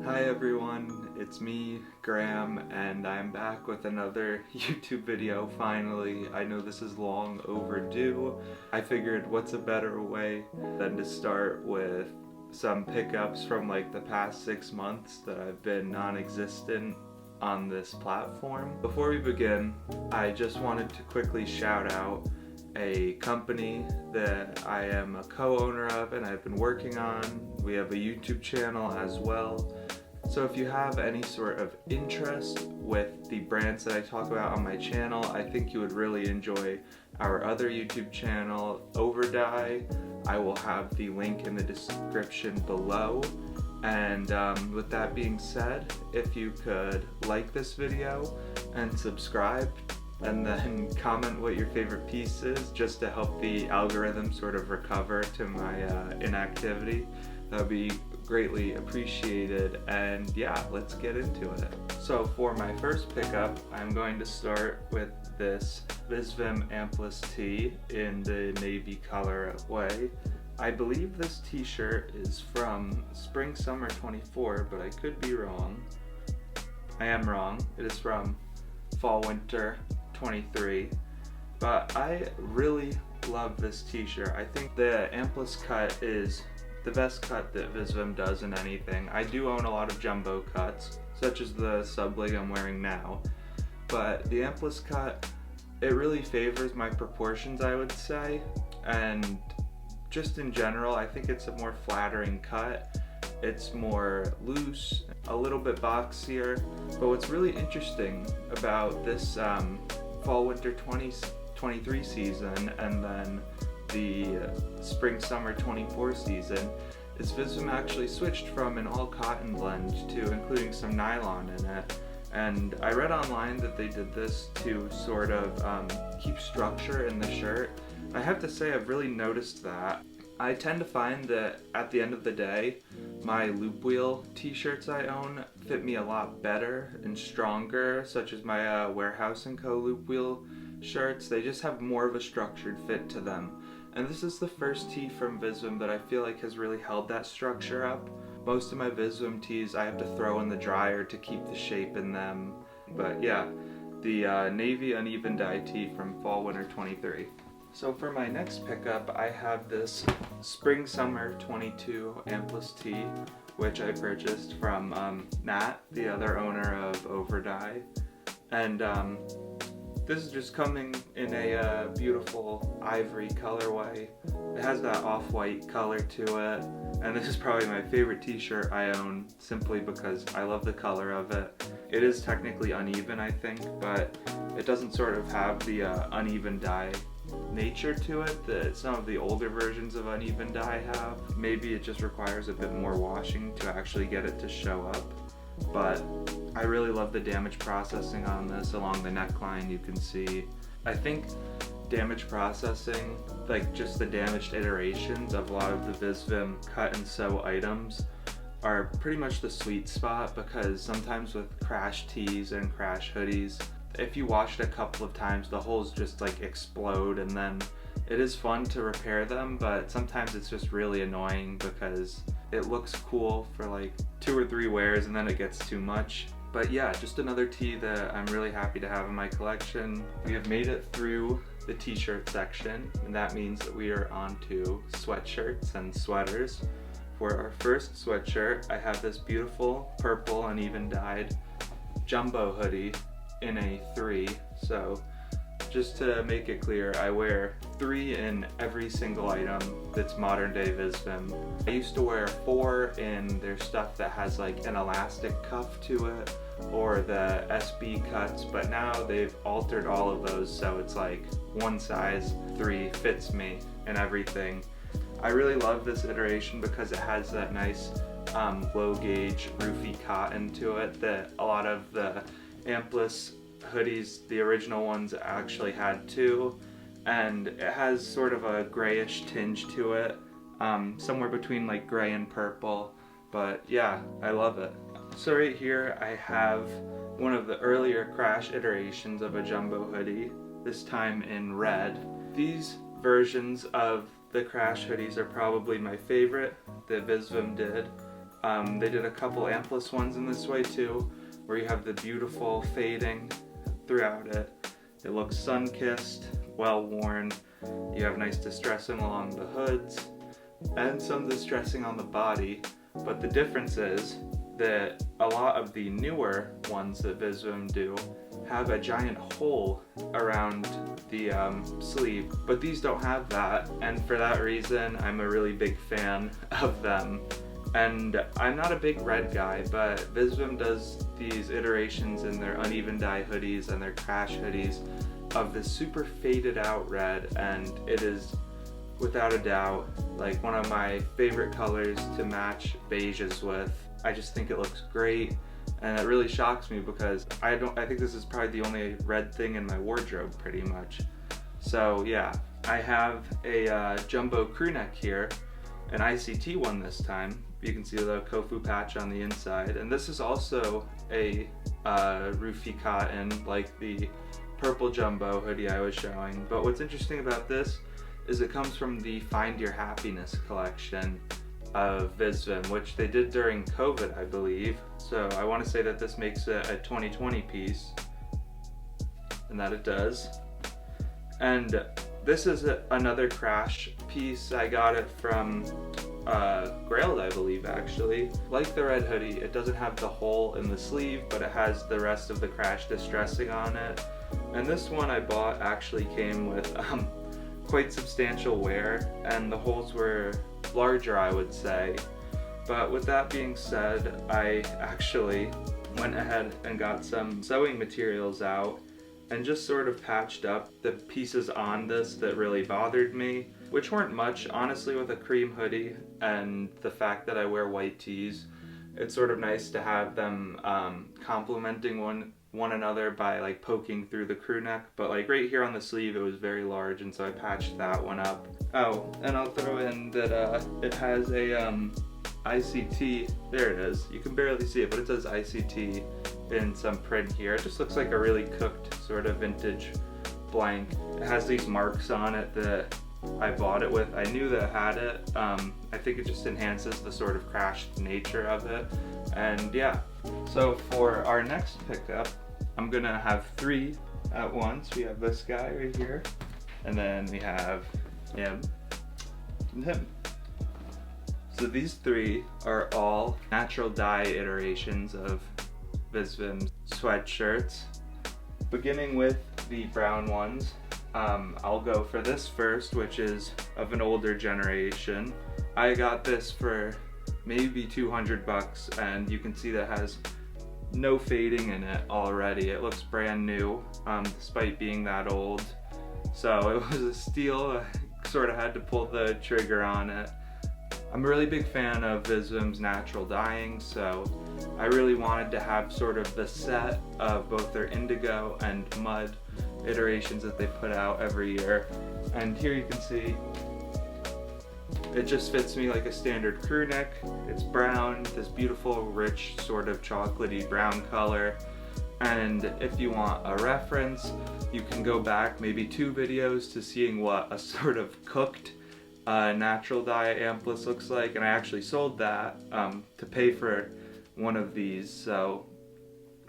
Hi everyone, it's me, Graham, and I'm back with another YouTube video finally. I know this is long overdue. I figured what's a better way than to start with some pickups from like the past 6 months that I've been non-existent on this platform. Before we begin, I just wanted to quickly shout out a company that I am a co-owner of and I've been working on. We have a YouTube channel as well. So if you have any sort of interest with the brands that I talk about on my channel, I think you would really enjoy our other YouTube channel, Overdye. I will have the link in the description below. And with that being said, if you could like this video and subscribe, and then comment what your favorite piece is, just to help the algorithm sort of recover to my inactivity. That would be greatly appreciated, and yeah, let's get into it. So for my first pickup, I'm going to start with this Visvim Ampless tee in the navy colorway. I believe this t-shirt is from Spring Summer 24, but I could be wrong. I am wrong. It is from Fall Winter 23, but I really love this t-shirt. I think the Ampless cut is the best cut that Visvim does in anything. I do own a lot of jumbo cuts, such as the sub-leg I'm wearing now, but the Ampless cut, it really favors my proportions, I would say, and just in general, I think it's a more flattering cut. It's more loose, a little bit boxier, but what's really interesting about this Fall-Winter 2023 season and then the Spring-Summer 24 season is Visvim actually switched from an all-cotton blend to including some nylon in it. And I read online that they did this to sort of keep structure in the shirt. I have to say I've really noticed that. I tend to find that at the end of the day, my loop wheel t-shirts I own fit me a lot better and stronger, such as my Warehouse & Co. loop wheel shirts. They just have more of a structured fit to them. And this is the first tee from Visvim that I feel like has really held that structure up. Most of my Visvim tees I have to throw in the dryer to keep the shape in them. But yeah, the navy uneven dye tee from Fall Winter 23. So for my next pickup, I have this Spring Summer 22 Ampless tee, which I purchased from Nat, the other owner of Overdye. And this is just coming in a beautiful ivory colorway. It has that off-white color to it, and this is probably my favorite t-shirt I own simply because I love the color of it. It is technically uneven, I think, but it doesn't sort of have the uneven dye nature to it that some of the older versions of uneven dye have. Maybe it just requires a bit more washing to actually get it to show up, but I really love the damage processing on this. Along the neckline you can see, I think damage processing, like just the damaged iterations of a lot of the Visvim cut and sew items, are pretty much the sweet spot, because sometimes with crash tees and crash hoodies, if you wash it a couple of times, the holes just like explode, and then it is fun to repair them, but sometimes it's just really annoying because it looks cool for like 2 or 3 wears and then it gets too much. But yeah, just another tee that I'm really happy to have in my collection. We have made it through the t-shirt section, and that means that we are on to sweatshirts and sweaters. For our first sweatshirt, I have this beautiful purple uneven dyed jumbo hoodie in a 3. So just to make it clear, I wear 3 in every single item that's modern day Visvim. I used to wear 4 in their stuff that has like an elastic cuff to it, or the SB cuts, but now they've altered all of those, so it's like one size 3 fits me and everything. I really love this iteration because it has that nice low gauge roofy cotton to it that a lot of the Ampless hoodies, the original ones, actually had too, and it has sort of a grayish tinge to it, somewhere between like gray and purple, but yeah, I love it. So right here I have one of the earlier crash iterations of a jumbo hoodie, this time in red. These versions of the crash hoodies are probably my favorite that Visvim did. They did a couple ampless ones in this way too, where you have the beautiful fading throughout it. It looks sun-kissed, well-worn. You have nice distressing along the hoods and some distressing on the body. But the difference is that a lot of the newer ones that Visvim do have a giant hole around the sleeve, but these don't have that, and for that reason I'm a really big fan of them. And I'm not a big red guy, but Visvim does these iterations in their uneven dye hoodies and their crash hoodies of this super faded out red, and it is without a doubt like one of my favorite colors to match beiges with. I just think it looks great, and it really shocks me because I think this is probably the only red thing in my wardrobe pretty much. So yeah, I have a jumbo crew neck here, an ICT one this time. You can see the Kofu patch on the inside, and this is also a roofy cotton like the purple jumbo hoodie I was showing. But what's interesting about this is it comes from the Find Your Happiness collection of Visvim, which they did during COVID, I believe. So I want to say that this makes it a 2020 piece, and that it does. And this is another crash piece. I got it from Grailed, I believe, actually. Like the red hoodie, it doesn't have the hole in the sleeve, but it has the rest of the crash distressing on it. And this one I bought actually came with quite substantial wear, and the holes were larger, I would say. But with that being said, I actually went ahead and got some sewing materials out and just sort of patched up the pieces on this that really bothered me, which weren't much, honestly. With a cream hoodie and the fact that I wear white tees, it's sort of nice to have them complementing one another by like poking through the crew neck. But like right here on the sleeve, it was very large, and so I patched that one up. Oh, and I'll throw in that it has a ICT, there it is. You can barely see it, but it says ICT in some print here. It just looks like a really cooked sort of vintage blank. It has these marks on it that I bought it with. I knew that it had it. I think it just enhances the sort of crashed nature of it. And yeah, so for our next pickup, I'm gonna have 3 at once. We have this guy right here, and then we have him and him. So these 3 are all natural dye iterations of Visvim's sweatshirts. Beginning with the brown ones, I'll go for this first, which is of an older generation. I got this for maybe 200 bucks, and you can see that has no fading in it already. It looks brand new, despite being that old. So it was a steal. I sort of had to pull the trigger on it. I'm a really big fan of Visvim's natural dyeing, so I really wanted to have sort of the set of both their indigo and mud iterations that they put out every year. And here you can see it just fits me like a standard crew neck. It's brown, this beautiful rich sort of chocolatey brown color. And if you want a reference, you can go back maybe 2 videos to seeing what a sort of cooked natural dye ampless looks like, and I actually sold that to pay for one of these. So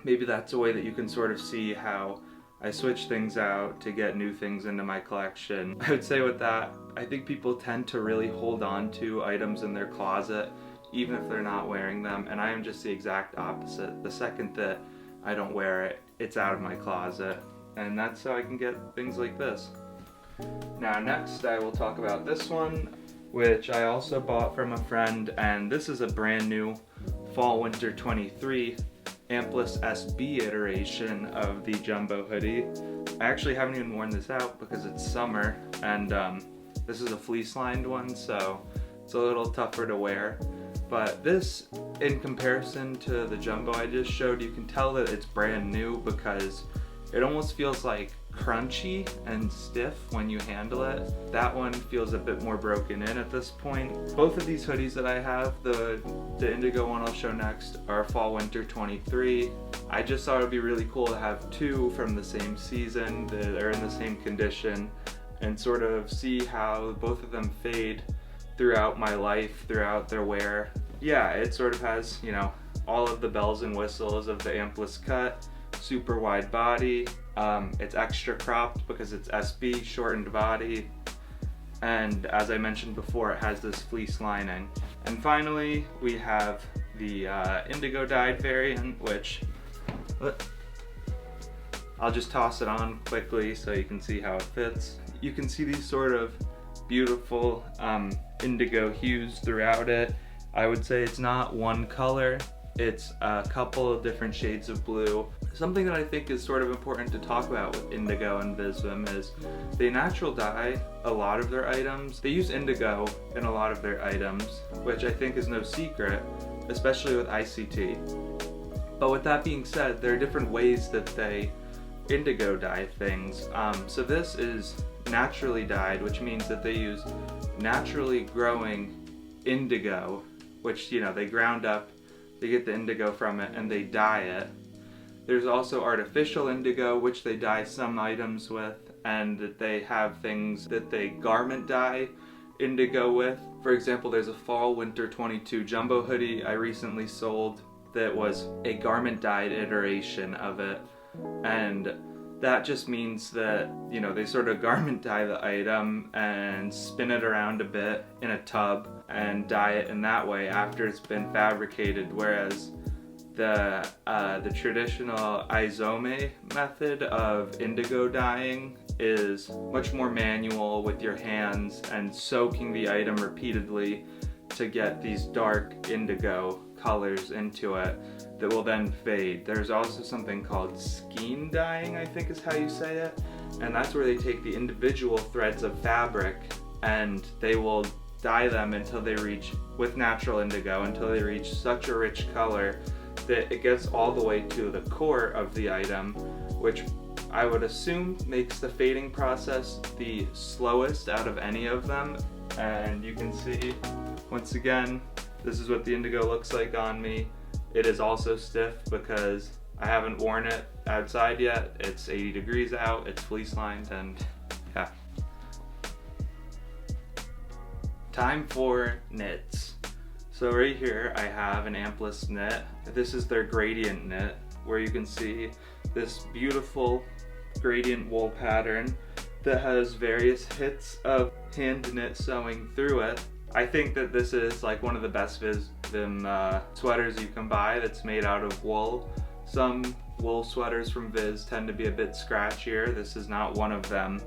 maybe that's a way that you can sort of see how I switch things out to get new things into my collection. I would say with that, I think people tend to really hold on to items in their closet even if they're not wearing them, and I am just the exact opposite. The second that I don't wear it, it's out of my closet, and that's how I can get things like this. Now next I will talk about this one, which I also bought from a friend, and this is a brand new Fall Winter 23 Ampless SB iteration of the jumbo hoodie. I actually haven't even worn this out because it's summer, and this is a fleece lined one, so it's a little tougher to wear. But this, in comparison to the jumbo I just showed, you can tell that it's brand new because it almost feels like crunchy and stiff when you handle it. That one feels a bit more broken in at this point. Both of these hoodies that I have, the indigo one I'll show next, are Fall Winter 23. I just thought it would be really cool to have 2 from the same season that are in the same condition and sort of see how both of them fade throughout my life, throughout their wear. yeah, it sort of has, you know, all of the bells and whistles of the ampless cut, super wide body. It's extra cropped because it's SB, shortened body. And as I mentioned before, it has this fleece lining. And finally, we have the indigo dyed variant, which I'll just toss it on quickly so you can see how it fits. You can see these sort of beautiful indigo hues throughout it. I would say it's not one color, it's a couple of different shades of blue. Something that I think is sort of important to talk about with indigo and Visvim is they natural dye a lot of their items. They use indigo in a lot of their items, which I think is no secret, especially with ICT. But with that being said, there are different ways that they indigo dye things. So this is naturally dyed, which means that they use naturally growing indigo, which, you know, they ground up, they get the indigo from it, and they dye it. There's also artificial indigo, which they dye some items with, and that they have things that they garment dye indigo with. For example, there's a fall winter 22 jumbo hoodie I recently sold that was a garment dyed iteration of it, and that just means that, you know, they sort of garment dye the item and spin it around a bit in a tub and dye it in that way after it's been fabricated, whereas the traditional izome method of indigo dyeing is much more manual with your hands and soaking the item repeatedly to get these dark indigo colors into it that will then fade. There's also something called skein dyeing, I think is how you say it, and that's where they take the individual threads of fabric and they will dye them until they reach, with natural indigo, until they reach such a rich color that it gets all the way to the core of the item, which I would assume makes the fading process the slowest out of any of them. And you can see, once again, this is what the indigo looks like on me. It is also stiff because I haven't worn it outside yet. It's 80 degrees out, it's fleece lined, and yeah. Time for knits. So right here I have an ampless knit. This is their gradient knit, where you can see this beautiful gradient wool pattern that has various hits of hand knit sewing through it. I think that this is like one of the best Visvim sweaters you can buy that's made out of wool. Some wool sweaters from Viz tend to be a bit scratchier. This is not one of them.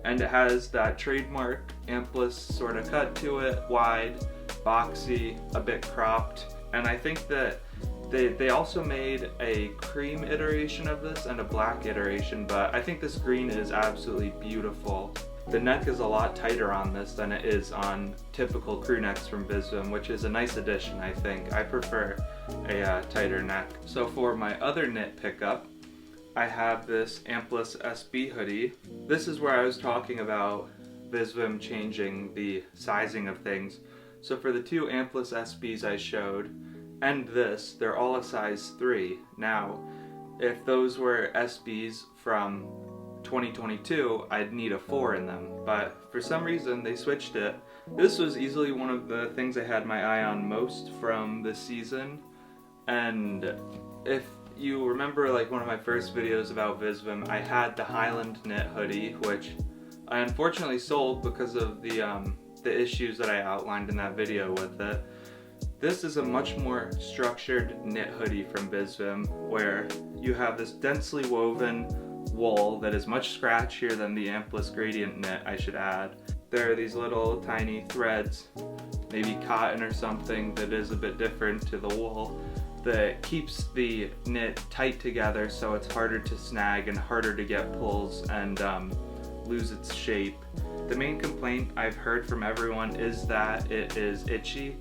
And it has that trademark ampless sort of cut to it, wide, boxy, a bit cropped. And I think that they also made a cream iteration of this and a black iteration, but I think this green is absolutely beautiful. The neck is a lot tighter on this than it is on typical crew necks from Visvim, which is a nice addition, I think. I prefer a tighter neck. So for my other knit pickup, I have this ampless SB hoodie. This is where I was talking about Visvim changing the sizing of things. So for the two ampless SBs I showed, and this, they're all a size 3. Now, if those were SBs from 2022, I'd need a 4 in them, but for some reason they switched it. This was easily one of the things I had my eye on most from this season, and if you remember like one of my first videos about Visvim, I had the Highland knit hoodie, which I unfortunately sold because of the issues that I outlined in that video with it. This is a much more structured knit hoodie from Visvim, where you have this densely woven wool that is much scratchier than the ampless gradient knit, I should add. There are these little tiny threads, maybe cotton or something, that is a bit different to the wool, that keeps the knit tight together so it's harder to snag and harder to get pulls and lose its shape. The main complaint I've heard from everyone is that it is itchy.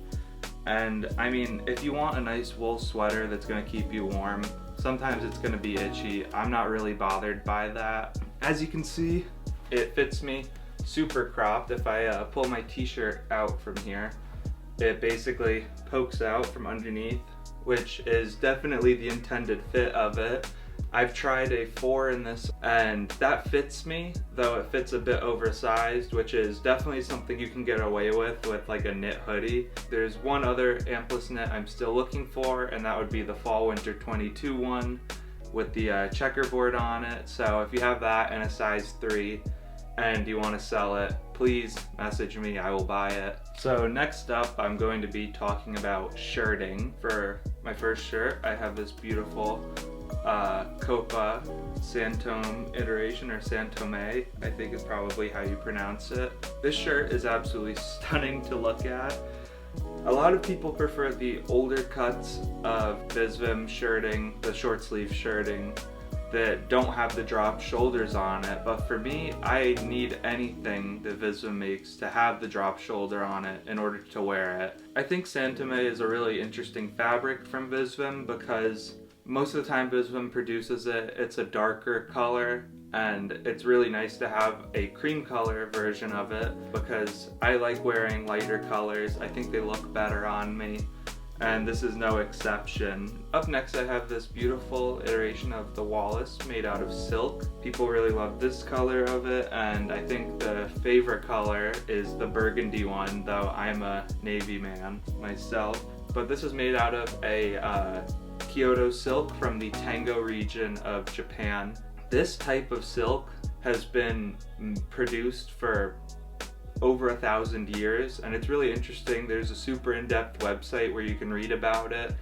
And I mean, if you want a nice wool sweater that's going to keep you warm, sometimes it's going to be itchy. I'm not really bothered by that. As you can see, it fits me super cropped. If I pull my t-shirt out from here, it basically pokes out from underneath, which is definitely the intended fit of it. I've tried a 4 in this, and that fits me, though it fits a bit oversized, which is definitely something you can get away with like a knit hoodie. There's one other ampless knit I'm still looking for, and that would be the Fall Winter 22 one with the checkerboard on it. So if you have that in a size 3 and you want to sell it, please message me, I will buy it. So next up, I'm going to be talking about shirting. For my first shirt, I have this beautiful Copa Santome iteration, or Santome, I think is probably how you pronounce it. This shirt is absolutely stunning to look at. A lot of people prefer the older cuts of Visvim shirting, the short sleeve shirting, that don't have the drop shoulders on it, but for me, I need anything that Visvim makes to have the drop shoulder on it in order to wear it. I think Santome is a really interesting fabric from Visvim because most of the time Visvim produces it, it's a darker color, and it's really nice to have a cream color version of it because I like wearing lighter colors. I think they look better on me, and this is no exception. Up next, I have this beautiful iteration of the Wallace made out of silk. People really love this color of it, and I think the favorite color is the burgundy one, though I'm a navy man myself. But this is made out of a Kyoto silk from the Tango region of Japan. This type of silk has been produced for over 1,000 years, and it's really interesting. There's a super in-depth website where you can read about it,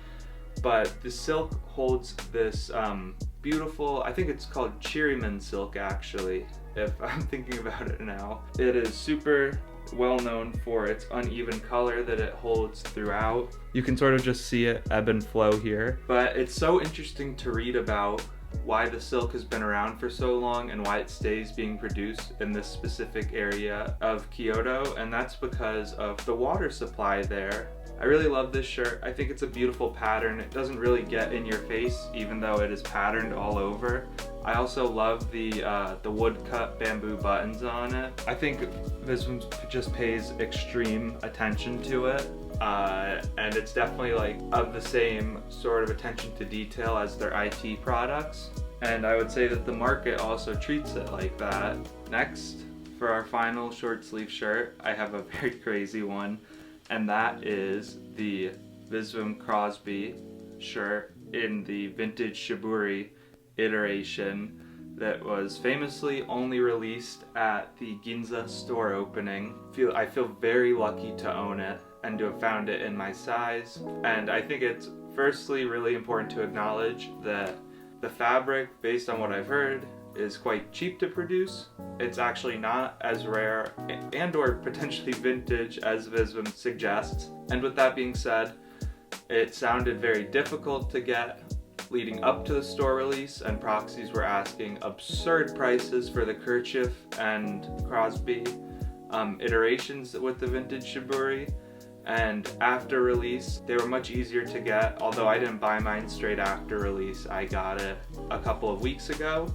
but the silk holds this beautiful, I think it's called Chiriman silk actually, if I'm thinking about it now. It is super well known for its uneven color that it holds throughout. You can sort of just see it ebb and flow here, but it's so interesting to read about why the silk has been around for so long and why it stays being produced in this specific area of Kyoto, and that's because of the water supply there. I really love this shirt. I think it's a beautiful pattern. It doesn't really get in your face even though it is patterned all over. I also love the wood-cut bamboo buttons on it. I think Visvim just pays extreme attention to it. And it's definitely like of the same sort of attention to detail as their IT products. And I would say that the market also treats it like that. Next, for our final short sleeve shirt, I have a very crazy one, and that is the Visvim Crosby shirt in the vintage shibori iteration that was famously only released at the Ginza store opening. I feel very lucky to own it and to have found it in my size. And I think it's firstly really important to acknowledge that the fabric, based on what I've heard, is quite cheap to produce. It's actually not as rare and or potentially vintage as Visvim suggests. And with that being said, it sounded very difficult to get leading up to the store release, and proxies were asking absurd prices for the kerchief and Crosby iterations with the vintage shibori. And after release, they were much easier to get, although I didn't buy mine straight after release. I got it a couple of weeks ago.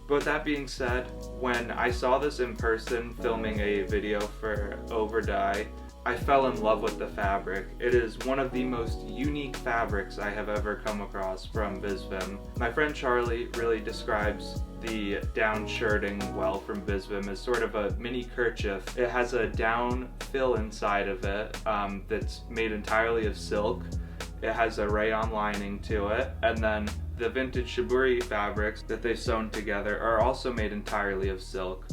But with that being said, when I saw this in person filming a video for Overdye, I fell in love with the fabric. It is one of the most unique fabrics I have ever come across from Visvim. My friend Charlie really describes the down shirting well from Visvim as sort of a mini kerchief. It has a down fill inside of it that's made entirely of silk. It has a rayon lining to it, and then the vintage shibori fabrics that they've sewn together are also made entirely of silk.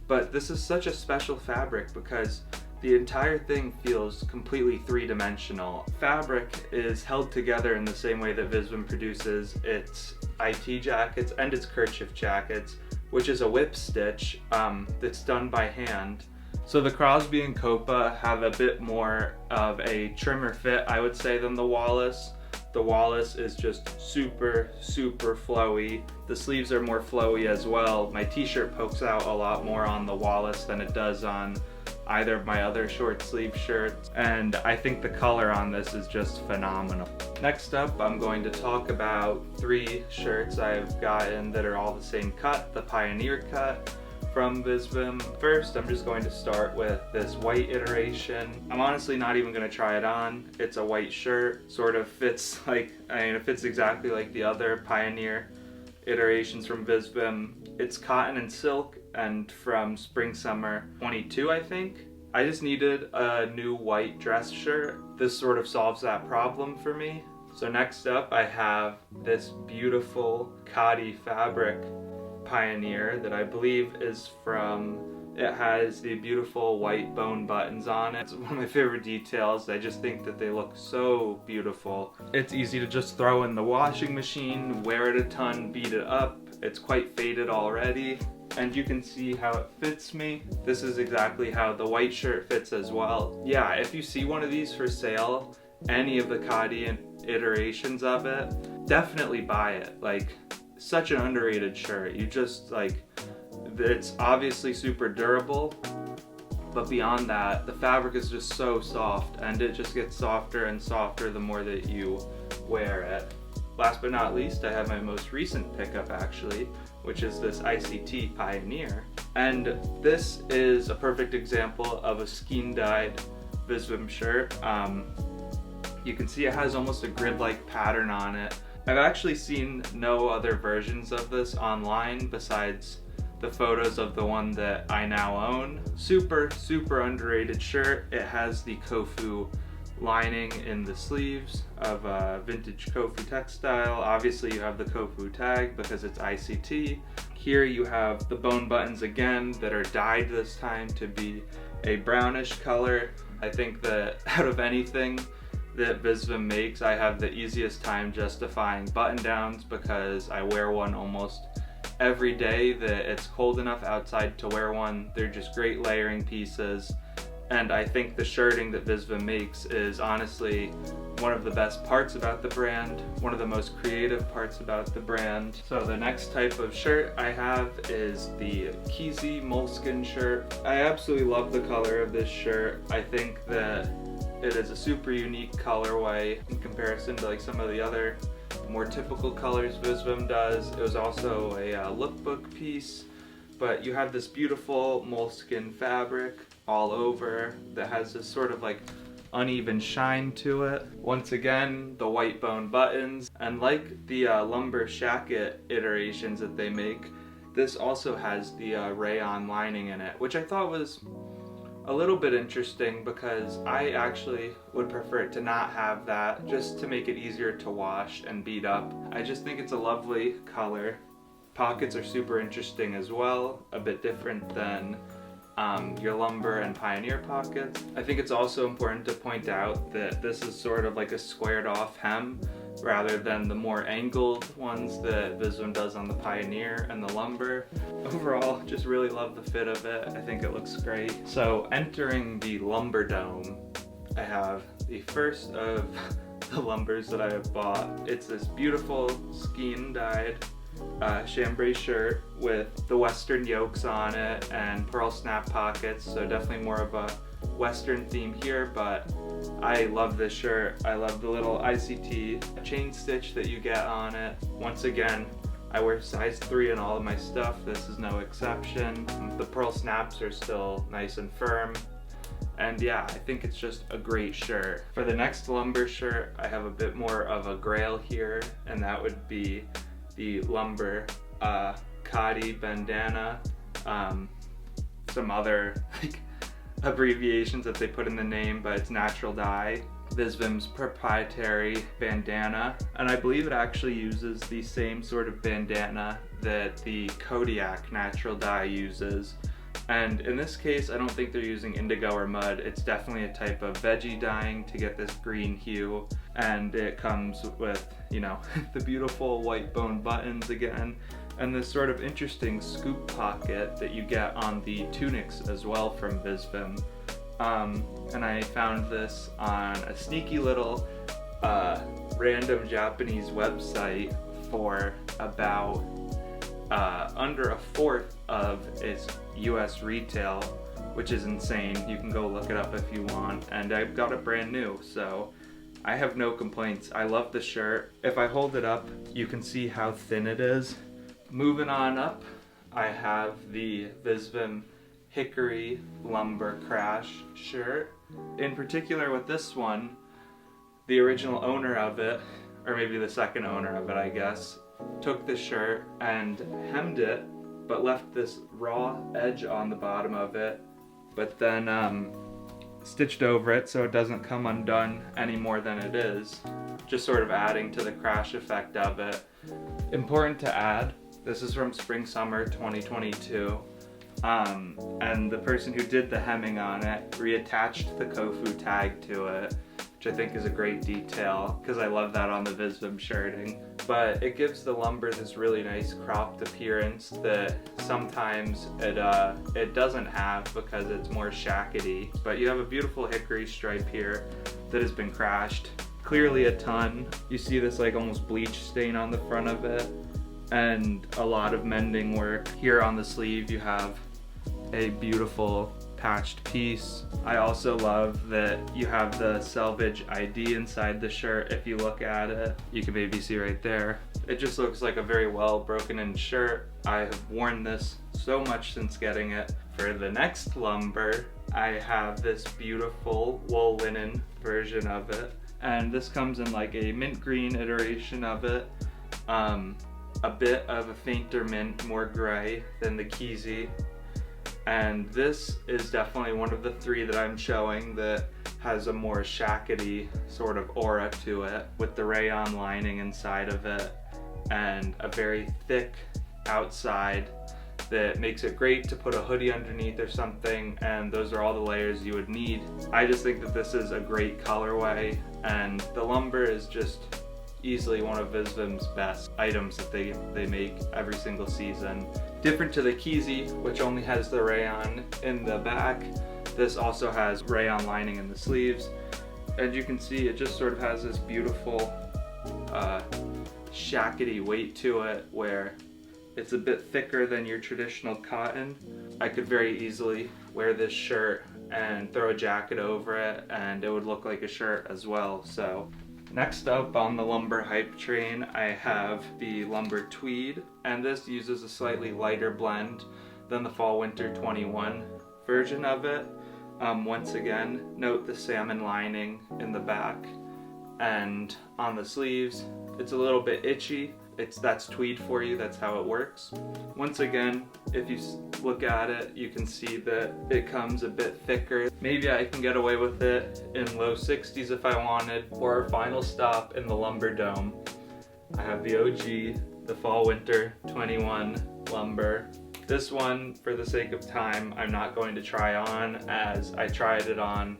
But this is such a special fabric because the entire thing feels completely three-dimensional. Fabric is held together in the same way that Visvim produces its IT jackets and its kerchief jackets, which is a whip stitch that's done by hand. So the Crosby and Copa have a bit more of a trimmer fit, I would say, than the Wallace. The Wallace is just super, super flowy. The sleeves are more flowy as well. My t-shirt pokes out a lot more on the Wallace than it does on either of my other short sleeve shirts, and I think the color on this is just phenomenal. Next up, I'm going to talk about 3 shirts I've gotten that are all the same cut, the Pioneer cut from Visvim. First, I'm just going to start with this white iteration. I'm honestly not even going to try it on. It's a white shirt, sort of fits like, it fits exactly like the other Pioneer iterations from Visvim. It's cotton and silk, and from spring summer 22, I think. I just needed a new white dress shirt. This sort of solves that problem for me. So next up I have this beautiful khadi fabric Pioneer that I believe is from, it has the beautiful white bone buttons on it. It's one of my favorite details. I just think that they look so beautiful. It's easy to just throw in the washing machine, wear it a ton, beat it up. It's quite faded already. And you can see how it fits me. This is exactly how the white shirt fits as well. Yeah, if you see one of these for sale, any of the khadi iterations of it, definitely buy it. Like, such an underrated shirt. You just like, it's obviously super durable, but beyond that, the fabric is just so soft, and it just gets softer and softer the more that you wear it. Last but not least, I have my most recent pickup actually, which is this ICT Pioneer. And this is a perfect example of a skein-dyed Visvim shirt. You can see it has almost a grid-like pattern on it. I've actually seen no other versions of this online besides the photos of the one that I now own. Super, super underrated shirt. It has the Kofu lining in the sleeves of vintage Kofu textile. Obviously you have the Kofu tag because it's ICT. Here you have the bone buttons again that are dyed this time to be a brownish color. I think that out of anything that Visvim makes, I have the easiest time justifying button downs because I wear one almost every day that it's cold enough outside to wear one. They're just great layering pieces, and I think the shirting that Visvim makes is honestly one of the best parts about the brand, one of the most creative parts about the brand. So the next type of shirt I have is the Keezy moleskin shirt. I absolutely love the color of this shirt. I think that it is a super unique colorway in comparison to like some of the other more typical colors Visvim does. It was also a lookbook piece, but you have this beautiful moleskin fabric all over that has this sort of like uneven shine to it. Once again, the white bone buttons, and like the lumber shacket iterations that they make, this also has the rayon lining in it, which I thought was a little bit interesting because I actually would prefer it to not have that, just to make it easier to wash and beat up. I just think it's a lovely color. Pockets are super interesting as well, a bit different than your lumber and Pioneer pockets. I think it's also important to point out that this is sort of like a squared off hem rather than the more angled ones that Visvim does on the Pioneer and the lumber. Overall, just really love the fit of it. I think it looks great. So entering the lumber dome, I have the first of the lumbers that I have bought. It's this beautiful skein-dyed chambray shirt with the Western yokes on it and pearl snap pockets, so definitely more of a Western theme here, but I love this shirt. I love the little ICT chain stitch that you get on it. Once again, I wear size 3 in all of my stuff. This is no exception. The pearl snaps are still nice and firm. And yeah, I think it's just a great shirt. For the next lumber shirt, I have a bit more of a grail here, and that would be the lumber khadi bandana. Some other like abbreviations that they put in the name, but it's natural dye. Visvim's proprietary bandana, and I believe it actually uses the same sort of bandana that the Kodiak natural dye uses. And in this case, I don't think they're using indigo or mud. It's definitely a type of veggie dyeing to get this green hue, and it comes with, you know, the beautiful white bone buttons again, and this sort of interesting scoop pocket that you get on the tunics as well from Visvim. And I found this on a sneaky little random Japanese website for about under a fourth of its US retail, which is insane. You can go look it up if you want, and I've got it brand new, so I have no complaints. I love the shirt. If I hold it up, you can see how thin it is. Moving on up, I have the Visvim Hickory Lumber Crash shirt. In particular with this one, the original owner of it, or maybe the second owner of it, I guess, took the shirt and hemmed it, but left this raw edge on the bottom of it, but then stitched over it so it doesn't come undone any more than it is, just sort of adding to the crash effect of it. Important to add, this is from spring summer 2022, and the person who did the hemming on it reattached the Kofu tag to it, which I think is a great detail because I love that on the Visvim shirting. But it gives the lumber this really nice cropped appearance that sometimes it doesn't have because it's more shackety. But you have a beautiful hickory stripe here that has been crashed, clearly a ton. You see this like almost bleach stain on the front of it, and a lot of mending work. Here on the sleeve you have a beautiful patched piece. I also love that you have the selvage ID inside the shirt. If you look at it, you can maybe see right there. It just looks like a very well broken in shirt. I have worn this so much since getting it. For the next lumber, I have this beautiful wool linen version of it. And this comes in like a mint green iteration of it. A bit of a fainter mint, more gray than the Keezy. And this is definitely one of the three that I'm showing that has a more shackety sort of aura to it, with the rayon lining inside of it and a very thick outside that makes it great to put a hoodie underneath or something, and those are all the layers you would need. I just think that this is a great colorway, and the lumber is just easily one of Visvim's best items that they make every single season. Different to the Keezy, which only has the rayon in the back, this also has rayon lining in the sleeves. And you can see it just sort of has this beautiful shackety weight to it where it's a bit thicker than your traditional cotton. I could very easily wear this shirt and throw a jacket over it and it would look like a shirt as well. So next up on the lumber hype train, I have the lumber tweed, and this uses a slightly lighter blend than the fall winter 21 version of it. Once again, note the salmon lining in the back, and on the sleeves it's a little bit itchy. That's tweed for you, that's how it works. Once again, if you look at it, you can see that it comes a bit thicker. Maybe I can get away with it in low 60s if I wanted. For our final stop in the lumber dome, I have the OG, the fall winter 21 lumber. This one, for the sake of time, I'm not going to try on, as I tried it on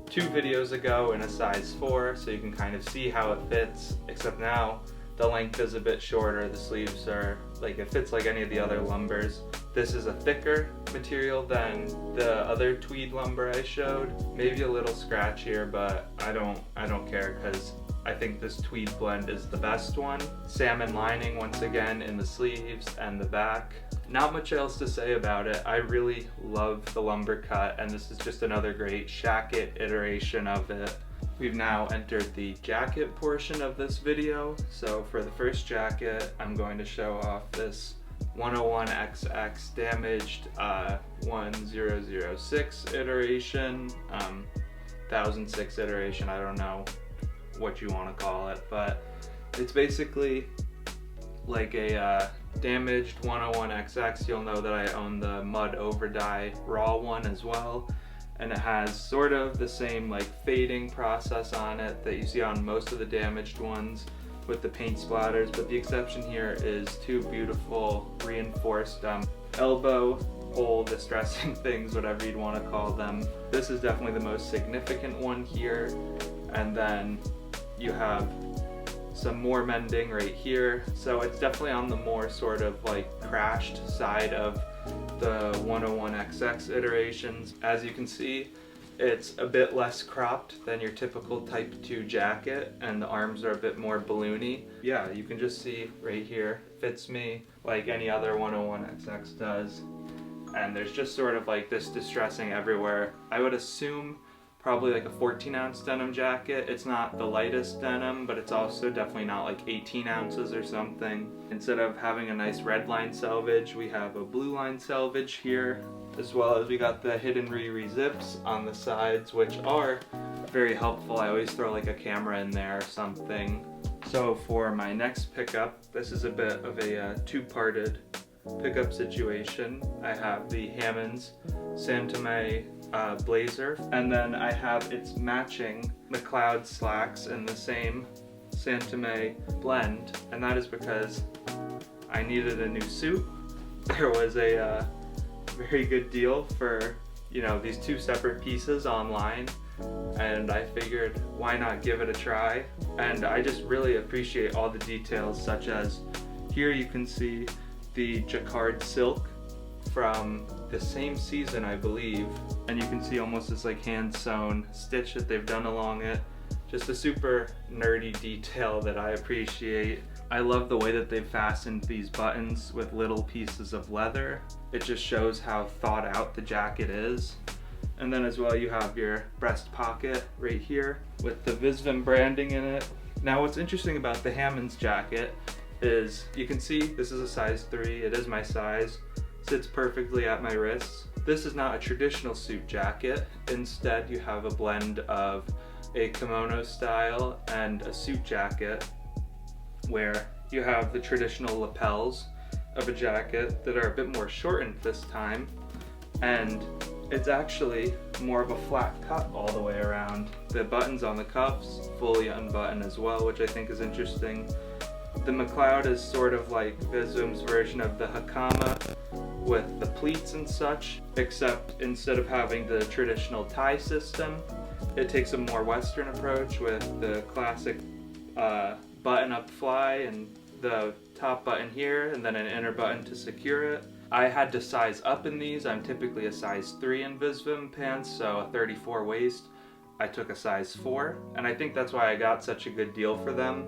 2 videos ago in a size 4, so you can kind of see how it fits, except now the length is a bit shorter. The sleeves are like, it fits like any of the other lumbers. This is a thicker material than the other tweed lumber I showed. Maybe a little scratchier, but I don't care because I think this tweed blend is the best one. Salmon lining once again in the sleeves and the back. Not much else to say about it. I really love the lumber cut, and this is just another great shacket iteration of it. We've now entered the jacket portion of this video. So for the first jacket, I'm going to show off this 101XX damaged 1006 iteration, 1006 iteration, I don't know what you want to call it, but it's basically like a damaged 101XX. You'll know that I own the mud over dye raw one as well. And it has sort of the same like fading process on it that you see on most of the damaged ones with the paint splatters, but the exception here is 2 beautiful reinforced elbow hole distressing things, whatever you'd want to call them. This is definitely the most significant one here, and then you have some more mending right here, so it's definitely on the more sort of like crashed side of the 101XX iterations. As you can see, it's a bit less cropped than your typical type 2 jacket, and the arms are a bit more balloony. Yeah, you can just see right here, fits me like any other 101XX does. And there's just sort of like this distressing everywhere. I would assume probably like a 14-ounce denim jacket. It's not the lightest denim, but it's also definitely not like 18 ounces or something. Instead of having a nice red line selvage, we have a blue line selvage here, as well as we got the hidden Riri zips on the sides, which are very helpful. I always throw like a camera in there or something So for my next pickup, this is a bit of a two-parted pickup situation. I have the Hammond's Santome blazer, and then I have its matching McLeod slacks in the same Santome blend, and that is because I needed a new suit. There was a very good deal for, you know, these two separate pieces online, and I figured why not give it a try. And I just really appreciate all the details, such as here you can see the jacquard silk from the same season, I believe, and you can see almost this like hand sewn stitch that they've done along it. Just a super nerdy detail that I appreciate. I love the way that they've fastened these buttons with little pieces of leather. It just shows how thought out the jacket is. And then as well, you have your breast pocket right here with the Visvim branding in it. Now what's interesting about the Hammond's jacket is you can see this is a size 3, it is my size, sits perfectly at my wrists. This is not a traditional suit jacket. Instead, you have a blend of a kimono style and a suit jacket, where you have the traditional lapels of a jacket that are a bit more shortened this time, and it's actually more of a flat cut all the way around. The buttons on the cuffs fully unbutton as well, which I think is interesting. The McLeod is sort of like Visvim's version of the hakama with the pleats and such, except instead of having the traditional tie system, it takes a more Western approach with the classic button-up fly and the top button here and then an inner button to secure it. I had to size up in these. I'm typically a size 3 in Visvim pants, so a 34 waist. I took a size 4, and I think that's why I got such a good deal for them,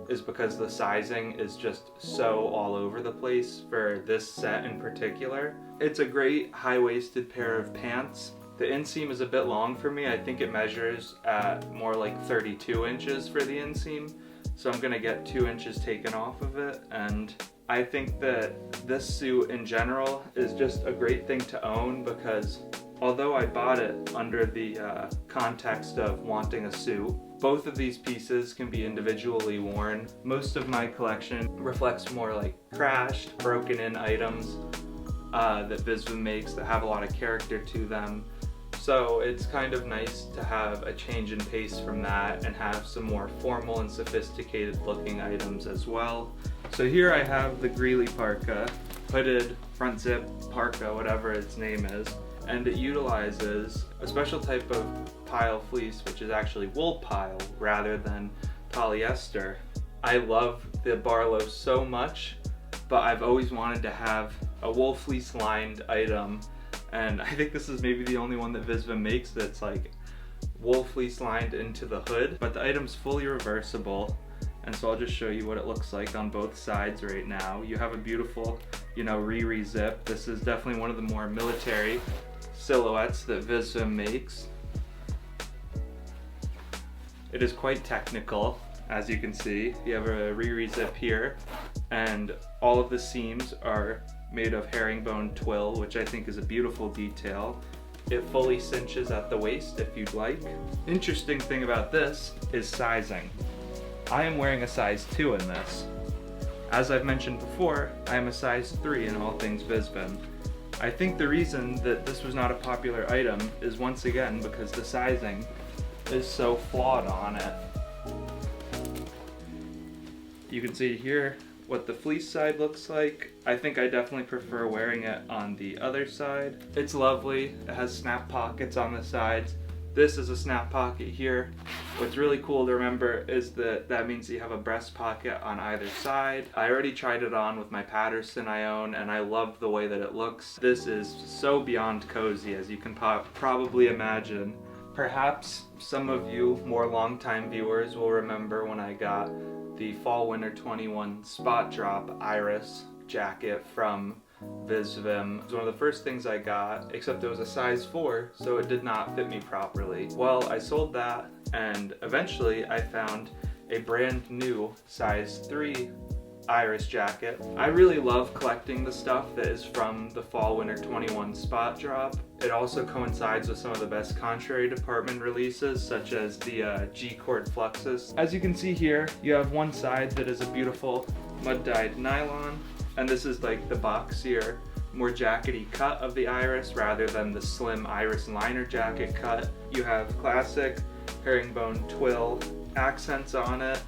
is because the sizing is just so all over the place for this set in particular. It's a great high-waisted pair of pants. The inseam is a bit long for me. I think it measures at more like 32 inches for the inseam, so I'm gonna get 2 inches taken off of it. And I think that this suit in general is just a great thing to own, because although I bought it under the context of wanting a suit, both of these pieces can be individually worn. Most of my collection reflects more like crashed, broken in items that Visvim makes that have a lot of character to them. So it's kind of nice to have a change in pace from that and have some more formal and sophisticated looking items as well. So here I have the Greeley parka, hooded front zip parka, whatever its name is, and it utilizes a special type of pile fleece, which is actually wool pile rather than polyester. I love the Barlow so much, but I've always wanted to have a wool fleece lined item, and I think this is maybe the only one that Visvim makes that's like wool fleece lined into the hood, but the item's fully reversible. And so I'll just show you what it looks like on both sides right now. You have a beautiful, you know, re-re zip. This is definitely one of the more military silhouettes that Visvim makes. It is quite technical, as you can see. You have a re-re zip here, and all of the seams are made of herringbone twill, which I think is a beautiful detail. It fully cinches at the waist if you'd like. Interesting thing about this is sizing. I am wearing a size 2 in this. As I've mentioned before, I am a size 3 in all things Visvim. I think the reason that this was not a popular item is once again because the sizing is so flawed on it. You can see here what the fleece side looks like. I think I definitely prefer wearing it on the other side. It's lovely. It has snap pockets on the sides. This is a snap pocket here. What's really cool to remember is that that means you have a breast pocket on either side. I already tried it on with my Patterson I own, and I love the way that it looks. This is so beyond cozy, as you can probably imagine. Perhaps some of you more longtime viewers will remember when I got the Fall Winter 21 Spot Drop Iris jacket from Visvim. It was one of the first things I got, except it was a size 4, so it did not fit me properly. Well, I sold that, and eventually I found a brand new size 3 iris jacket. I really love collecting the stuff that is from the Fall Winter 21 spot drop. It also coincides with some of the best Contrary department releases, such as the G-cord Fluxus. As you can see here, you have one side that is a beautiful mud-dyed nylon, and this is like the boxier, more jackety cut of the iris rather than the slim iris liner jacket cut. You have classic herringbone twill accents on it,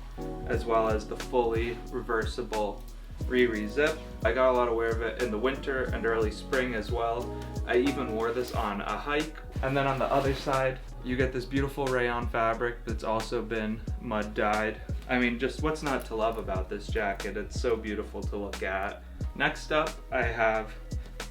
as well as the fully reversible zip. I got a lot of wear of it in the winter and early spring as well. I even wore this on a hike. And then on the other side, you get this beautiful rayon fabric that's also been mud dyed. I mean, just what's not to love about this jacket? It's so beautiful to look at. Next up, I have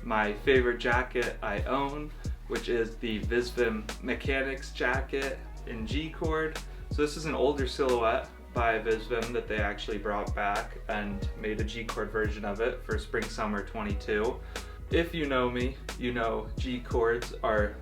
my favorite jacket I own, which is the Visvim Mechanics jacket in G-cord. So this is an older silhouette by Visvim that they actually brought back and made a G-cord version of it for spring summer 22. If you know me, you know G-cords are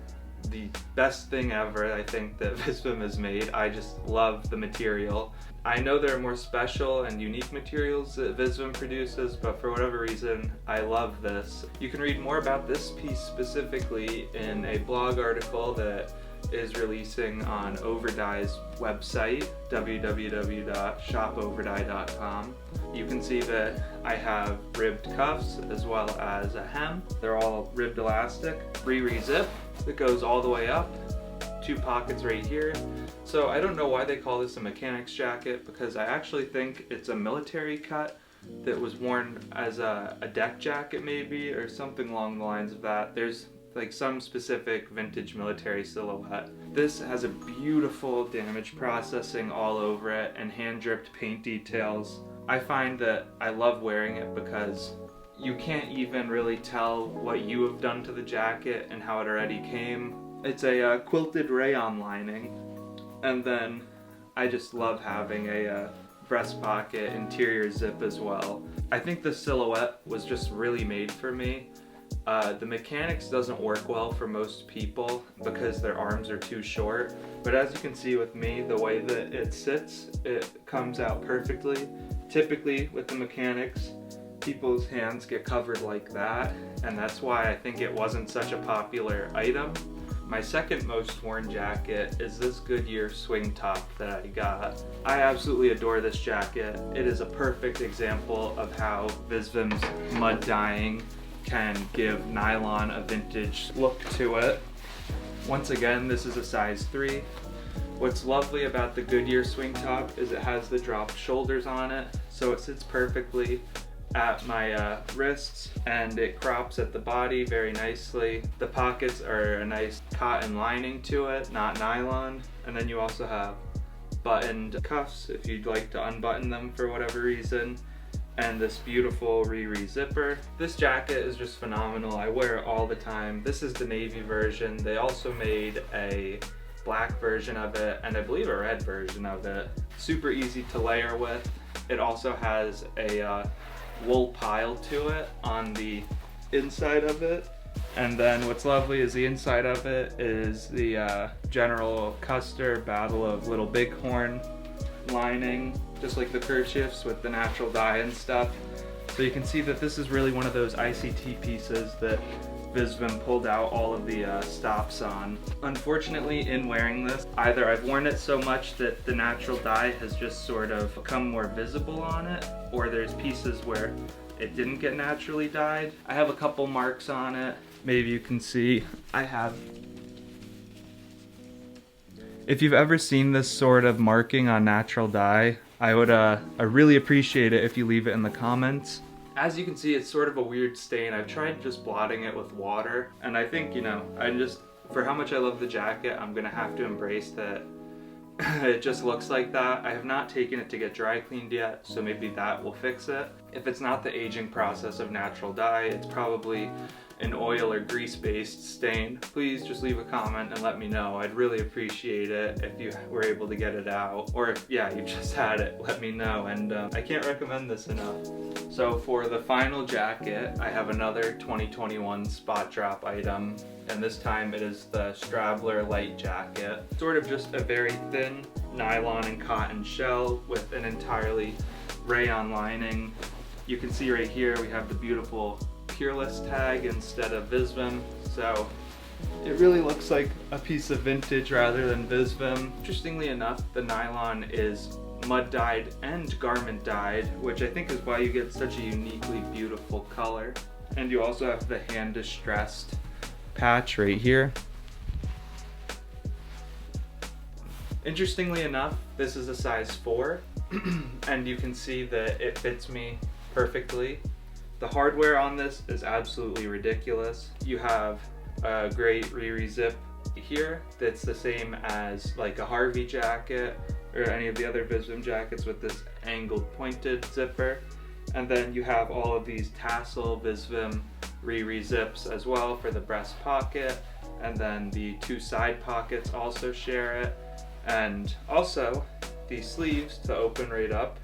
the best thing ever, I think, that Visvim has made. I just love the material. I know there are more special and unique materials that Visvim produces, but for whatever reason, I love this. You can read more about this piece specifically in a blog article that is releasing on Overdye's website, www.shopoverdye.com. You can see that I have ribbed cuffs as well as a hem. They're all ribbed elastic, zip that goes all the way up, 2 pockets right here. So I don't know why they call this a mechanics jacket, because I actually think it's a military cut that was worn as a deck jacket maybe, or something along the lines of that. There's like some specific vintage military silhouette. This has a beautiful damage processing all over it and hand dripped paint details. I find that I love wearing it because you can't even really tell what you have done to the jacket and how it already came. It's a quilted rayon lining, and then I just love having a breast pocket interior zip as well. I think the silhouette was just really made for me. The mechanics doesn't work well for most people because their arms are too short, but as you can see with me, the way that it sits, it comes out perfectly. Typically with the mechanics, people's hands get covered like that, and that's why I think it wasn't such a popular item. My second most worn jacket is this Goodyear swing top that I got. I absolutely adore this jacket. It is a perfect example of how Visvim's mud dyeing can give nylon a vintage look to it. Once again, this is a size 3. What's lovely about the Goodyear swing top is it has the dropped shoulders on it, so it sits perfectly at my wrists, and it crops at the body very nicely. The pockets are a nice cotton lining to it, not nylon. And then you also have buttoned cuffs if you'd like to unbutton them for whatever reason. And this beautiful zipper. This jacket is just phenomenal. I wear it all the time. This is the navy version. They also made a black version of it, and I believe a red version of it. Super easy to layer with. It also has a wool pile to it on the inside of it. And then what's lovely is the inside of it is the General Custer Battle of Little Bighorn lining, just like the kerchiefs with the natural dye and stuff. So you can see that this is really one of those ICT pieces that Visvim pulled out all of the stops on. Unfortunately, in wearing this, either I've worn it so much that the natural dye has just sort of become more visible on it, or there's pieces where it didn't get naturally dyed. I have a couple marks on it. Maybe you can see I have. If you've ever seen this sort of marking on natural dye, I would I really appreciate it if you leave it in the comments. As you can see, it's sort of a weird stain. I've tried just blotting it with water, and I think, you know, for how much I love the jacket, I'm gonna have to embrace that it just looks like that. I have not taken it to get dry cleaned yet, so maybe that will fix it. If it's not the aging process of natural dye, it's probably an oil or grease-based stain. Please just leave a comment and let me know. I'd really appreciate it if you were able to get it out. Or if, yeah, you just had it, let me know. And I can't recommend this enough. So for the final jacket, I have another 2021 spot drop item. And this time it is the Strabbler light jacket. Sort of just a very thin nylon and cotton shell with an entirely rayon lining. you can see right here we have the beautiful Peerless tag instead of Visvim, so it really looks like a piece of vintage rather than Visvim. Interestingly enough, the nylon is mud dyed and garment dyed, which I think is why you get such a uniquely beautiful color. And you also have the hand distressed patch right here. Interestingly enough, this is a size 4 and you can see that it fits me perfectly. The hardware on this is absolutely ridiculous. You have a great re-zip here that's the same as like a Harvey jacket or any of the other Visvim jackets with this angled pointed zipper. And then you have all of these tassel Visvim re-zips as well for the breast pocket, and then the 2 side pockets also share it. And also the sleeves to open right up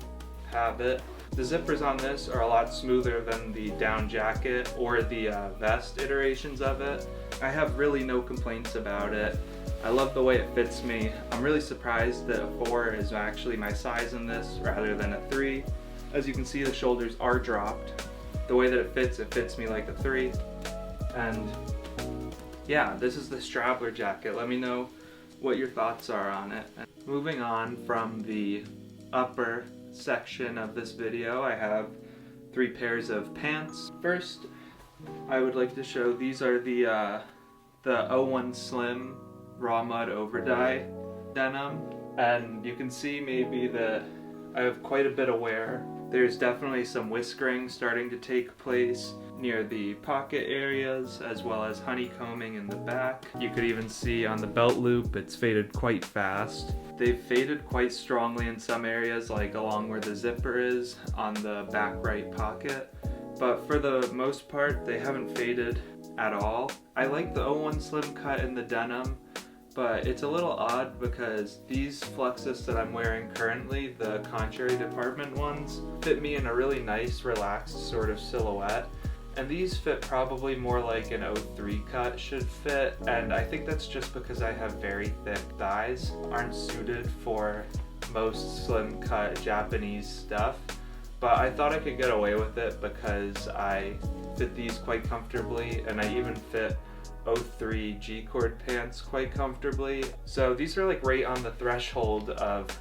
have it. The zippers on this are a lot smoother than the down jacket or the vest iterations of it. I have really no complaints about it. I love the way it fits me. I'm really surprised that a 4 is actually my size in this rather than a 3. As you can see, the shoulders are dropped. The way that it fits me like a 3. And yeah, this is the straggler jacket. Let me know what your thoughts are on it. Moving on from the upper section of this video, I have 3 pairs of pants. First, I would like to show these are the 01 Slim Raw Mud Overdye denim, and you can see maybe that I have quite a bit of wear. There's definitely some whiskering starting to take place near the pocket areas, as well as honeycombing in the back. You could even see on the belt loop it's faded quite fast. They've faded quite strongly in some areas, like along where the zipper is on the back right pocket, but for the most part they haven't faded at all. I like the 01 Slim cut in the denim, but it's a little odd because these Fluxus that I'm wearing currently, the Contrary Department ones, fit me in a really nice relaxed sort of silhouette. And these fit probably more like an 03 cut should fit, and I think that's just because I have very thick thighs, aren't suited for most slim cut Japanese stuff. But I thought I could get away with it because I fit these quite comfortably, and I even fit 03 G-cord pants quite comfortably. So these are like right on the threshold of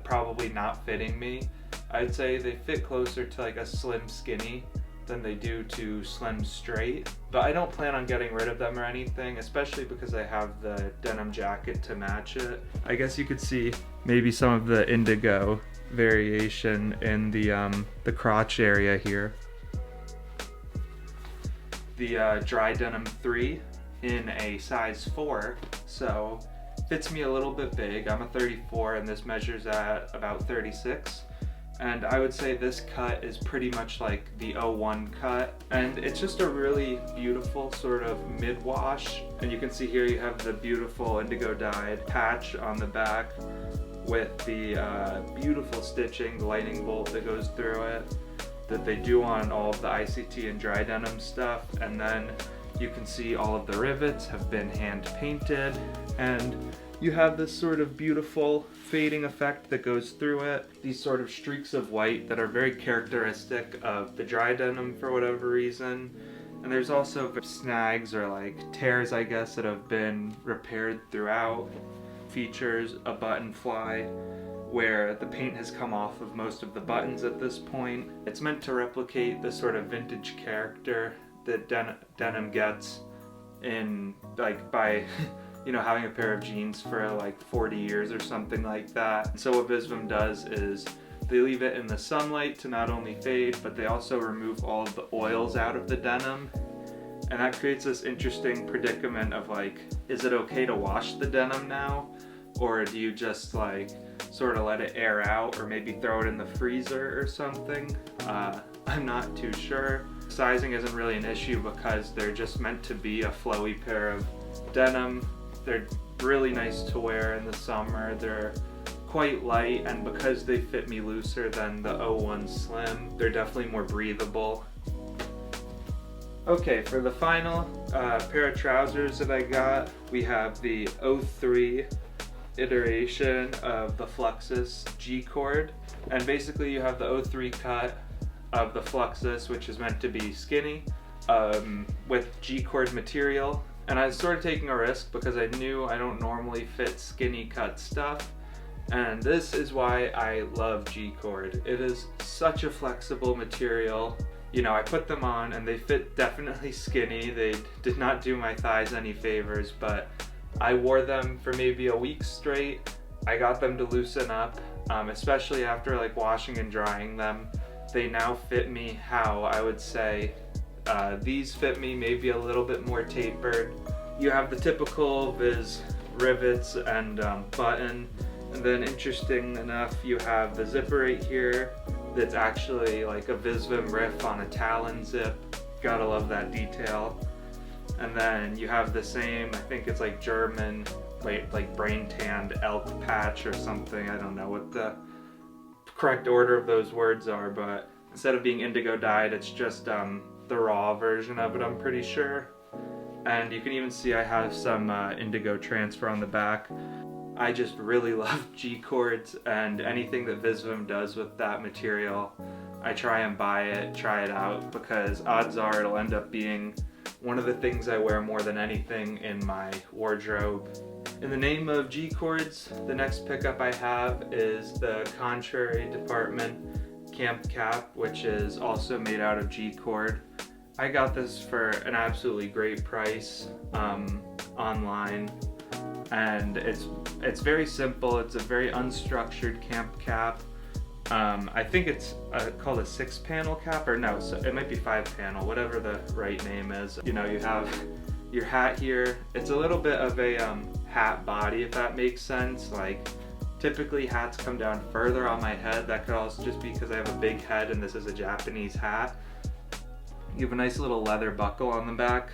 probably not fitting me. I'd say they fit closer to like a slim skinny than they do to slim straight, but I don't plan on getting rid of them or anything, especially because I have the denim jacket to match it. I guess you could see maybe some of the indigo variation in the crotch area here. The dry denim 3 in a size 4, so fits me a little bit big. I'm a 34 and this measures at about 36. And I would say this cut is pretty much like the 01 cut, and it's just a really beautiful sort of mid-wash. And you can see here you have the beautiful indigo dyed patch on the back with the beautiful stitching, the lightning bolt that goes through it that they do on all of the ICT and dry denim stuff. And then you can see all of the rivets have been hand painted, and you have this sort of beautiful fading effect that goes through it. These sort of streaks of white that are very characteristic of the dry denim for whatever reason. And there's also snags or like tears, I guess, that have been repaired throughout. Features a button fly where the paint has come off of most of the buttons at this point. It's meant to replicate the sort of vintage character that denim gets in like by you know, having a pair of jeans for like 40 years or something like that. And so what Visvim does is they leave it in the sunlight to not only fade, but they also remove all of the oils out of the denim. And that creates this interesting predicament of like, is it okay to wash the denim now? Or do you just like sort of let it air out, or maybe throw it in the freezer or something? I'm not too sure. Sizing isn't really an issue because they're just meant to be a flowy pair of denim. They're really nice to wear in the summer. They're quite light, and because they fit me looser than the 01 Slim, they're definitely more breathable. Okay, for the final pair of trousers that I got, we have the 03 iteration of the Fluxus G-cord. And basically you have the 03 cut of the Fluxus, which is meant to be skinny, with G-cord material. And I was sort of taking a risk because I knew I don't normally fit skinny cut stuff. And this is why I love G-cord. It is such a flexible material. You know, I put them on and they fit definitely skinny. They did not do my thighs any favors, but I wore them for maybe a week straight. I got them to loosen up, especially after like washing and drying them. They now fit me how I would say these fit me maybe a little bit more tapered. You have the typical Viz rivets and button. And then interesting enough, you have the zipper right here that's actually like a Visvim riff on a Talon zip. Gotta love that detail. And then you have the same, I think it's like German, like brain tanned elk patch or something. I don't know what the correct order of those words are, but instead of being indigo dyed, it's just the raw version of it, I'm pretty sure. And you can even see I have some indigo transfer on the back. I just really love G-cords, and anything that Visvim does with that material, I try and buy it, try it out, because odds are it'll end up being one of the things I wear more than anything in my wardrobe. In the name of G-cords, the next pickup I have is the Contrary Department Camp Cap, which is also made out of G-cord. I got this for an absolutely great price online. And it's very simple. It's a very unstructured camp cap. I think it's called a 6-panel cap, or no, so it might be 5-panel, whatever the right name is. You know, you have your hat here. It's a little bit of a hat body, if that makes sense. Like, typically hats come down further on my head. That could also just be because I have a big head and this is a Japanese hat. You have a nice little leather buckle on the back.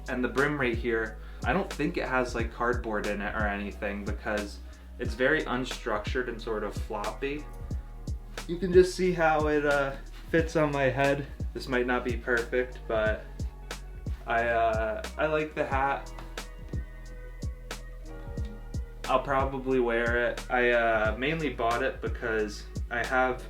And the brim right here, I don't think it has like cardboard in it or anything because it's very unstructured and sort of floppy. You can just see how it fits on my head. This might not be perfect, but I like the hat. I'll probably wear it. I mainly bought it because I have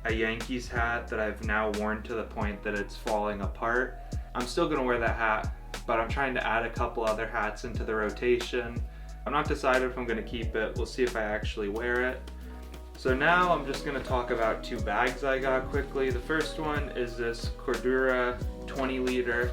a Yankees hat that I've now worn to the point that it's falling apart. I'm still gonna wear that hat, but I'm trying to add a couple other hats into the rotation. I'm not decided if I'm gonna keep it. We'll see if I actually wear it. So now I'm just gonna talk about 2 bags I got quickly. The first one is this Cordura 20-liter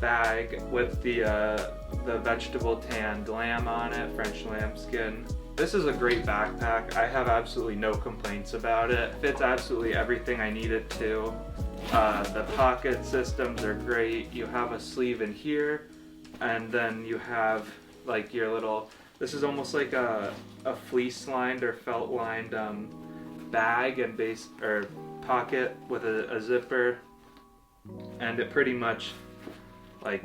bag with the vegetable tanned lamb on it, French lambskin. This is a great backpack. I have absolutely no complaints about it. It fits absolutely everything I need it to. The pocket systems are great. You have a sleeve in here, and then you have like your little, this is almost like a fleece lined or felt lined bag and base or pocket with a zipper, and it pretty much like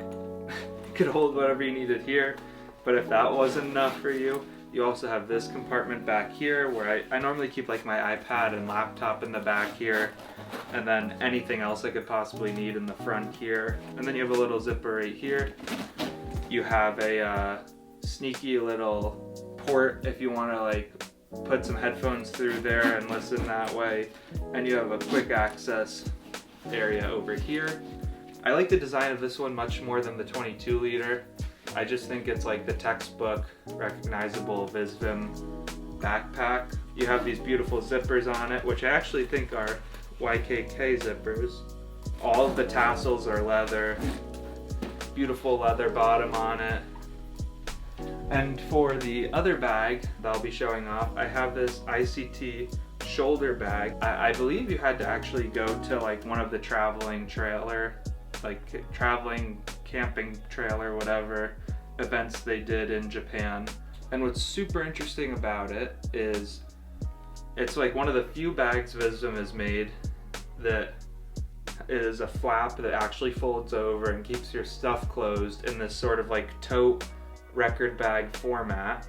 could hold whatever you needed here. But if that wasn't enough for you, you also have this compartment back here where I normally keep like my iPad and laptop in the back here, and then anything else I could possibly need in the front here. And then you have a little zipper right here. You have a sneaky little port if you want to like put some headphones through there and listen that way. And you have a quick access area over here. I like the design of this one much more than the 22-liter. I just think it's like the textbook recognizable Visvim backpack. You have these beautiful zippers on it, which I actually think are YKK zippers. All of the tassels are leather. Beautiful leather bottom on it. And for the other bag that I'll be showing off, I have this ICT shoulder bag. I believe you had to actually go to like one of the traveling camping trailer, whatever events they did in Japan. And what's super interesting about it is it's like one of the few bags Visvim has made that is a flap that actually folds over and keeps your stuff closed in this sort of like tote record bag format.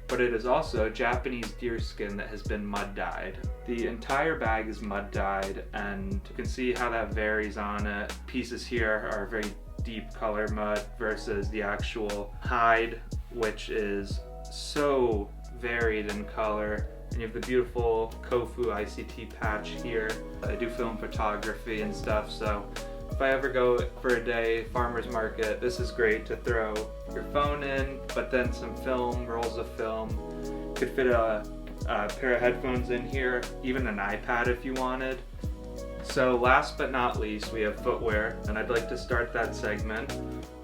But it is also Japanese deerskin that has been mud dyed. The entire bag is mud dyed, and you can see how that varies on it. Pieces here are very deep color mud versus the actual hide, which is so varied in color. And you have the beautiful Kofu ICT patch here. I do film photography and stuff, so if I ever go for a day farmer's market, this is great to throw your phone in, but then some film, rolls of film. You could fit a pair of headphones in here, even an iPad if you wanted. So last but not least, we have footwear, and I'd like to start that segment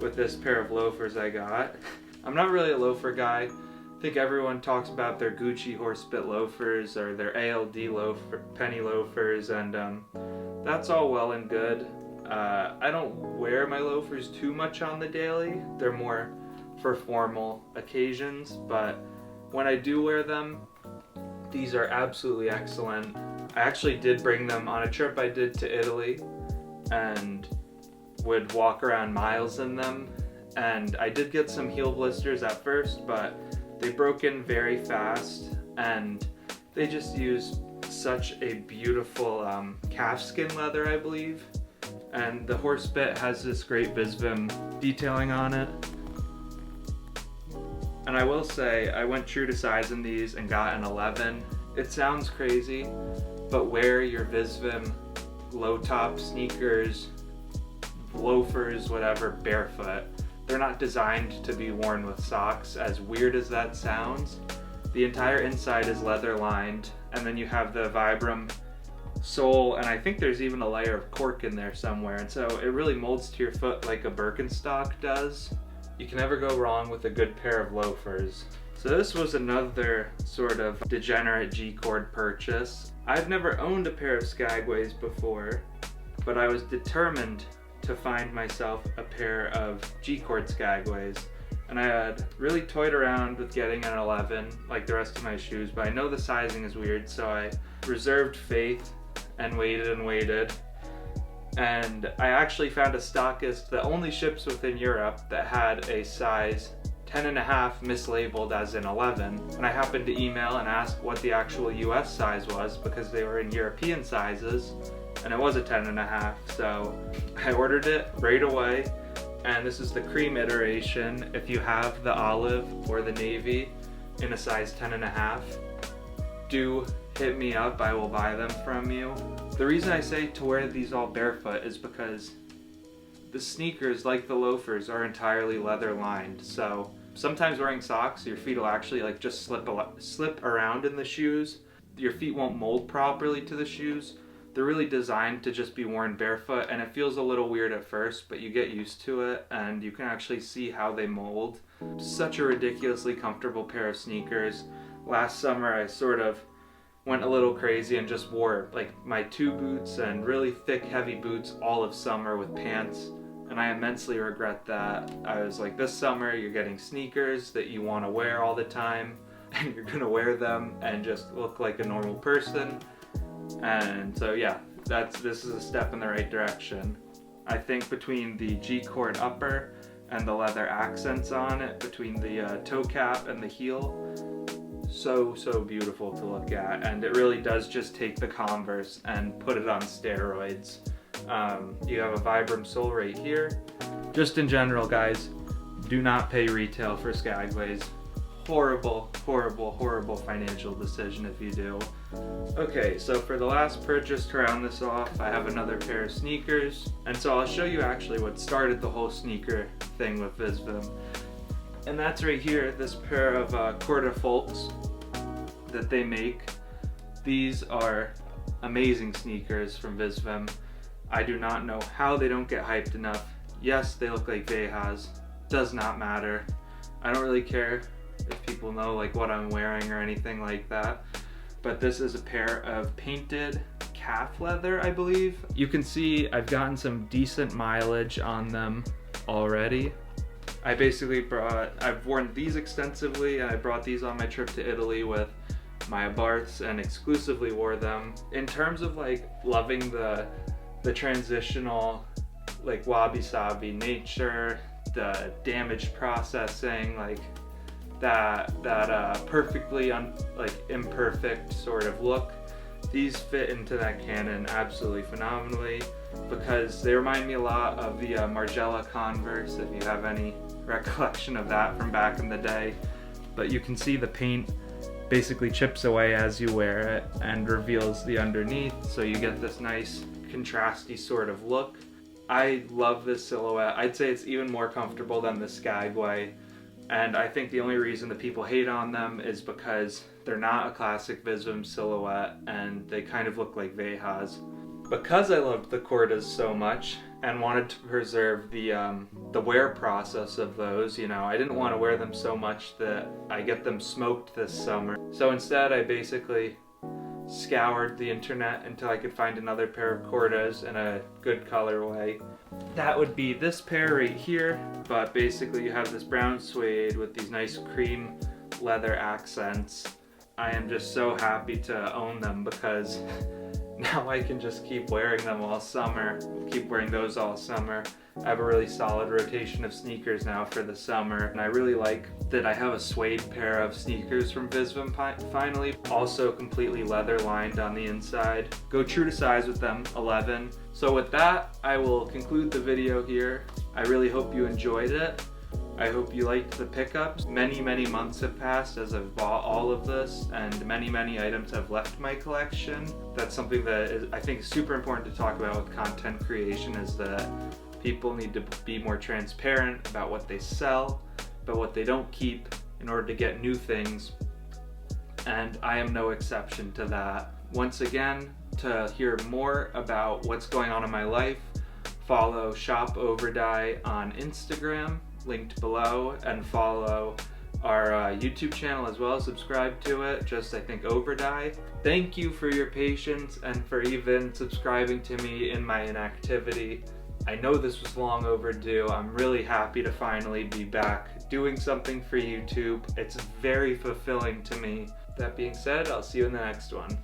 with this pair of loafers I got. I'm not really a loafer guy. I think everyone talks about their Gucci horse-bit loafers or their ALD penny loafers, and that's all well and good. I don't wear my loafers too much on the daily. They're more for formal occasions, but when I do wear them, these are absolutely excellent. I actually did bring them on a trip I did to Italy and would walk around miles in them, and I did get some heel blisters at first, but they broke in very fast, and they just use such a beautiful calfskin leather, I believe. And the horse bit has this great Visvim detailing on it. And I will say, I went true to size in these and got an 11. It sounds crazy, but wear your Visvim low top sneakers, loafers, whatever, barefoot. They're not designed to be worn with socks, as weird as that sounds. The entire inside is leather lined, and then you have the Vibram sole, and I think there's even a layer of cork in there somewhere, and so it really molds to your foot like a Birkenstock does. You can never go wrong with a good pair of loafers. So this was another sort of degenerate G-cord purchase. I've never owned a pair of Skagways before, but I was determined to find myself a pair of G-cord Skagways, and I had really toyed around with getting an 11 like the rest of my shoes, but I know the sizing is weird, so I reserved faith and waited, and I actually found a stockist that only ships within Europe that had a size 10.5 mislabeled as an 11, and I happened to email and ask what the actual US size was because they were in European sizes, and it was a 10.5, so I ordered it right away. And this is the cream iteration. If you have the olive or the navy in a size 10.5, do hit me up, I will buy them from you. The reason I say to wear these all barefoot is because the sneakers, like the loafers, are entirely leather lined, so sometimes wearing socks, your feet will actually like just slip around in the shoes. Your feet won't mold properly to the shoes. They're really designed to just be worn barefoot, and it feels a little weird at first, but you get used to it and you can actually see how they mold. Such a ridiculously comfortable pair of sneakers. Last summer I sort of went a little crazy and just wore like my 2 boots and really thick heavy boots all of summer with pants, and I immensely regret that. I was like, this summer you're getting sneakers that you want to wear all the time, and you're gonna wear them and just look like a normal person. And so yeah, this is a step in the right direction. I think between the G-cord upper and the leather accents on it, between the toe cap and the heel, so beautiful to look at, and it really does just take the Converse and put it on steroids. You have a Vibram sole right here. Just in general, guys, do not pay retail for Skagways. Horrible financial decision if you do. Okay, so for the last purchase, to round this off, I have another pair of sneakers, and so I'll show you actually what started the whole sneaker thing with Visvim. And that's right here, this pair of Quarter Folks that they make. These are amazing sneakers from Visvim. I do not know how they don't get hyped enough. Yes, they look like Vejas. Does not matter. I don't really care if people know like what I'm wearing or anything like that. But this is a pair of painted calf leather, I believe. You can see I've gotten some decent mileage on them already. I've worn these extensively, and I brought these on my trip to Italy with my Abarths and exclusively wore them. In terms of like loving the transitional like wabi-sabi nature, the damage processing, like that perfectly imperfect sort of look, these fit into that canon absolutely phenomenally because they remind me a lot of the Margiela Converse, if you have any recollection of that from back in the day. But you can see the paint basically chips away as you wear it and reveals the underneath, so you get this nice contrasty sort of look. I love this silhouette. I'd say it's even more comfortable than the Skagway, and I think the only reason that people hate on them is because they're not a classic Visvim silhouette and they kind of look like Vehas. Because I loved the Kordas so much and wanted to preserve the wear process of those, you know, I didn't want to wear them so much that I get them smoked this summer. So instead I basically scoured the internet until I could find another pair of Kordas in a good colorway. That would be this pair right here, but basically you have this brown suede with these nice cream leather accents. I am just so happy to own them because now I can just keep wearing them all summer, keep wearing those all summer. I have a really solid rotation of sneakers now for the summer, and I really like that I have a suede pair of sneakers from Visvim finally, also completely leather lined on the inside. Go true to size with them, 11. So with that, I will conclude the video here. I really hope you enjoyed it. I hope you liked the pickups. Many months have passed as I've bought all of this, and many items have left my collection. That's something that I think is super important to talk about with content creation, is that people need to be more transparent about what they sell, about what they don't keep in order to get new things, and I am no exception to that. Once again, to hear more about what's going on in my life, follow Shop Overdye on Instagram, linked below, and follow our YouTube channel as well. Subscribe to it, just I think Overdye. Thank you for your patience and for even subscribing to me in my inactivity. I know this was long overdue. I'm really happy to finally be back doing something for YouTube. It's very fulfilling to me. That being said, I'll see you in the next one.